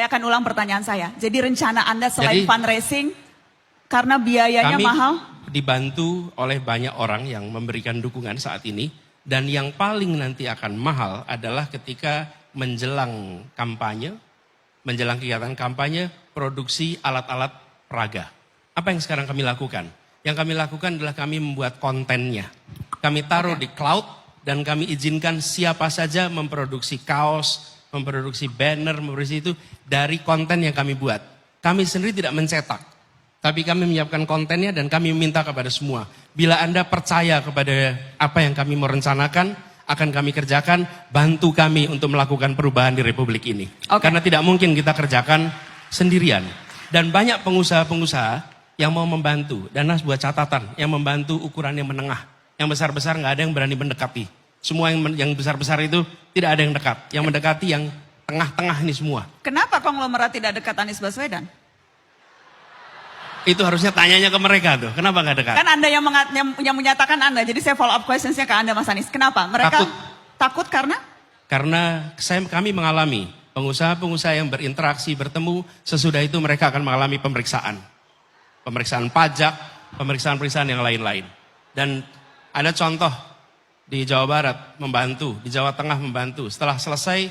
Saya akan ulang pertanyaan saya. Jadi rencana Anda selain fundraising, karena biayanya mahal? Dibantu oleh banyak orang yang memberikan dukungan saat ini. Dan yang paling nanti akan mahal adalah ketika menjelang kampanye, menjelang kegiatan kampanye, produksi alat-alat peraga. Apa yang sekarang kami lakukan? Yang kami lakukan adalah kami membuat kontennya. Kami taruh di cloud dan kami izinkan siapa saja memproduksi kaos, memproduksi banner, memproduksi itu dari konten yang kami buat. Kami sendiri tidak mencetak, tapi kami menyiapkan kontennya dan kami minta kepada semua. Bila Anda percaya kepada apa yang kami mau rencanakan, akan kami kerjakan, bantu kami untuk melakukan perubahan di Republik ini. Karena tidak mungkin kita kerjakan sendirian. Dan banyak pengusaha-pengusaha yang mau membantu, dan Nas buat catatan, yang membantu ukuran yang menengah. Yang besar-besar nggak ada yang berani mendekati. Semua yang besar-besar itu tidak ada yang dekat. Yang mendekati yang tengah-tengah ini semua. Kenapa konglomerat tidak dekat Anies Baswedan? Itu harusnya tanyanya ke mereka tuh. Kenapa nggak dekat? Kan Anda yang menyatakan Anda. Jadi saya follow up questionsnya ke Anda Mas Anies. Kenapa? Mereka takut karena? Karena kami mengalami pengusaha-pengusaha yang berinteraksi, bertemu. Sesudah itu mereka akan mengalami pemeriksaan. Pemeriksaan pajak, pemeriksaan-pemeriksaan yang lain-lain. Dan ada contoh di Jawa Barat membantu, di Jawa Tengah membantu. Setelah selesai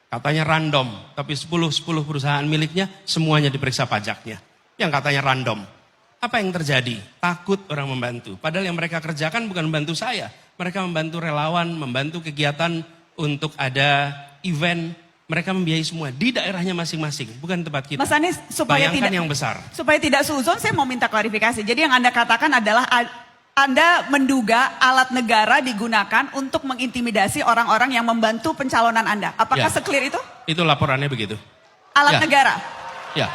katanya random, tapi 10 perusahaan miliknya semuanya diperiksa pajaknya. Yang katanya random. Apa yang terjadi? Takut orang membantu. Padahal yang mereka kerjakan bukan membantu saya. Mereka membantu relawan, membantu kegiatan untuk ada event. Mereka membiayai semua di daerahnya masing-masing, bukan tempat kita. Mas Anies, supaya tidak suzon, saya mau minta klarifikasi. Jadi yang Anda katakan adalah Anda menduga alat negara digunakan untuk mengintimidasi orang-orang yang membantu pencalonan Anda. Apakah seclear itu? Itu laporannya begitu. Alat negara? Ya.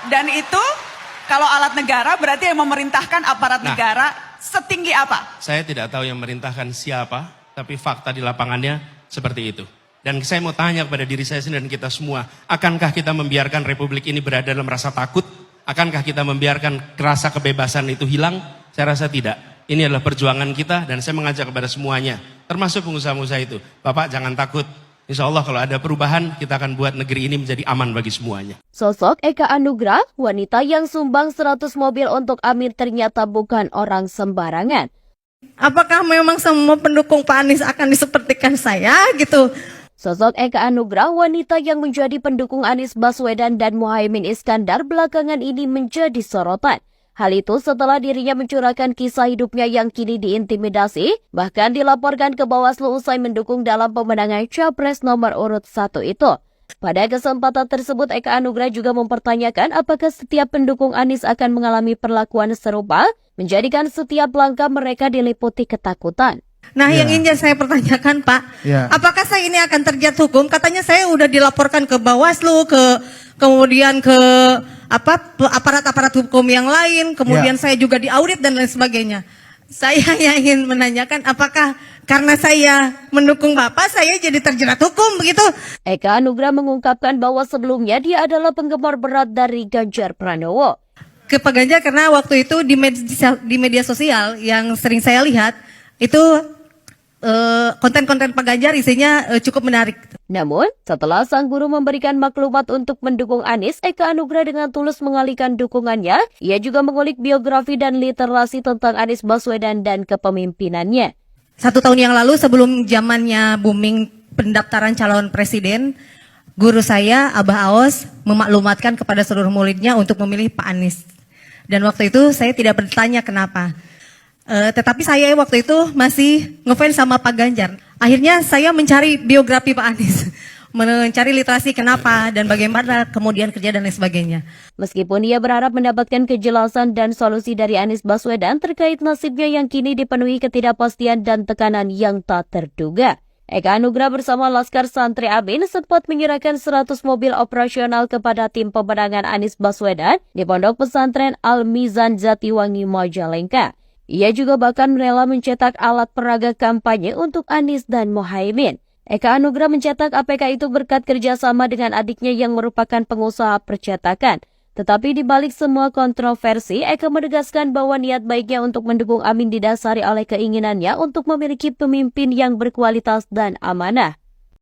Dan itu kalau alat negara berarti yang memerintahkan aparat negara setinggi apa? Saya tidak tahu yang memerintahkan siapa, tapi fakta di lapangannya seperti itu. Dan saya mau tanya kepada diri saya sendiri dan kita semua, akankah kita membiarkan Republik ini berada dalam rasa takut? Akankah kita membiarkan rasa kebebasan itu hilang? Saya rasa tidak. Ini adalah perjuangan kita dan saya mengajak kepada semuanya, termasuk pengusaha-pengusaha itu. Bapak jangan takut. Insya Allah kalau ada perubahan, kita akan buat negeri ini menjadi aman bagi semuanya. Sosok Eka Anugrah, wanita yang sumbang 100 mobil untuk Amin ternyata bukan orang sembarangan. Apakah memang semua pendukung Pak Anies akan disepertikan saya gitu? Sosok Eka Anugrah, wanita yang menjadi pendukung Anies Baswedan dan Muhaimin Iskandar belakangan ini menjadi sorotan. Hal itu setelah dirinya mencurahkan kisah hidupnya yang kini diintimidasi, bahkan dilaporkan ke Bawaslu usai mendukung dalam pemenangan Capres nomor urut 1 itu. Pada kesempatan tersebut, Eka Anugrah juga mempertanyakan apakah setiap pendukung Anies akan mengalami perlakuan serupa, menjadikan setiap langkah mereka diliputi ketakutan. Nah, yang ingin saya pertanyakan, Pak, apakah saya ini akan terjerat hukum? Katanya saya udah dilaporkan ke Bawaslu, kemudian ke aparat-aparat hukum yang lain, kemudian saya juga diaudit dan lain sebagainya. Saya yang ingin menanyakan apakah karena saya mendukung Bapak, saya jadi terjerat hukum begitu? Eka Anugrah mengungkapkan bahwa sebelumnya dia adalah penggemar berat dari Ganjar Pranowo. Ke Pak Ganjar karena waktu itu di media sosial yang sering saya lihat, itu konten-konten Pak Ganjar isinya cukup menarik. Namun, setelah sang guru memberikan maklumat untuk mendukung Anies, Eka Anugrah dengan tulus mengalihkan dukungannya. Ia juga mengulik biografi dan literasi tentang Anies Baswedan dan kepemimpinannya. 1 tahun yang lalu sebelum zamannya booming pendaftaran calon presiden, guru saya, Abah Aos, memaklumatkan kepada seluruh muridnya untuk memilih Pak Anies. Dan waktu itu saya tidak bertanya kenapa. Tetapi saya waktu itu masih ngefans sama Pak Ganjar. Akhirnya saya mencari biografi Pak Anies, mencari literasi kenapa dan bagaimana kemudian kerja dan lain sebagainya. Meskipun ia berharap mendapatkan kejelasan dan solusi dari Anies Baswedan terkait nasibnya yang kini dipenuhi ketidakpastian dan tekanan yang tak terduga. Eka Anugrah bersama Laskar Santri Amin sempat menyerahkan 100 mobil operasional kepada tim pemenangan Anies Baswedan di Pondok Pesantren Al-Mizan Jatiwangi Majalengka. Ia juga bahkan rela mencetak alat peraga kampanye untuk Anies dan Muhaimin. Eka Anugrah mencetak APK itu berkat kerjasama dengan adiknya yang merupakan pengusaha percetakan. Tetapi di balik semua kontroversi, Eka menegaskan bahwa niat baiknya untuk mendukung Amin didasari oleh keinginannya untuk memiliki pemimpin yang berkualitas dan amanah.